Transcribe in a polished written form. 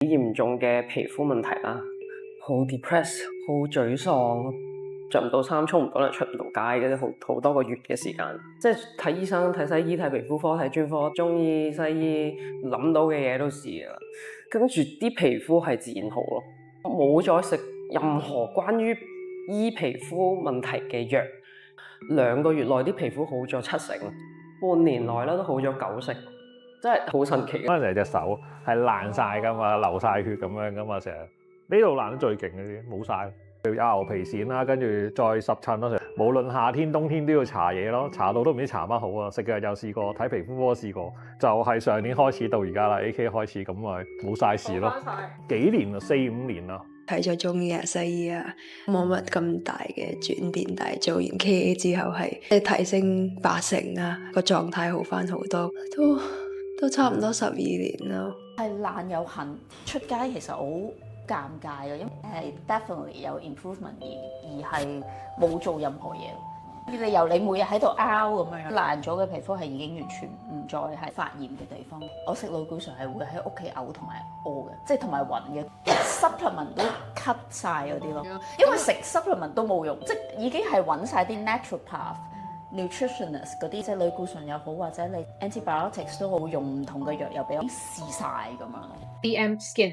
嚴重嘅皮膚問題啦，好 depress，好沮喪，着唔到衫，沖唔到涼，出唔到街嘅，好多個月嘅時間，即係睇醫生、睇西醫、睇皮膚科、睇專科、中醫、西醫，諗到嘅嘢都試啦。跟住啲皮膚係自然好咯，冇再食任何關於醫皮膚問題嘅藥。2個月內啲皮膚好咗70%，半年內咧都好咗90%，真係好神奇嘅。嗰陣時隻手係爛晒噶嘛，流晒血咁樣噶嘛，成日呢度爛得最勁嗰啲冇晒，有牛皮癬啦，跟住再濕疹啦，無論夏天冬天都要搽嘢咯，搽到都唔知搽乜好啊！食藥又試過，睇皮膚科試過，就係上年開始到而家啦，AK 開始咁咪冇晒事咯。幾年啊，4、5年啦。睇咗中醫啊、西醫啊，冇乜咁大嘅轉變，但係做完 KA 之後係提升80%啊，個狀態好翻好多，都差唔多12年咯。係爛有痕，出街其實好尷尬嘅，因為係 definitely 有 improvement 而係冇做任何嘢。你每日喺度拗咁樣，爛咗嘅皮膚係已經完全唔再係發炎嘅地方。我食類固醇係會喺屋企嘔同埋屙嘅，即係同埋暈嘅。supplement 都 cut 晒嗰啲咯，因為食 supplement 都冇用，即係已經係揾晒啲 naturopath、nutritionist 嗰啲，即係類固醇又好或者你 antibiotics 都好，用唔同嘅藥又俾我試晒咁樣。DM Skin。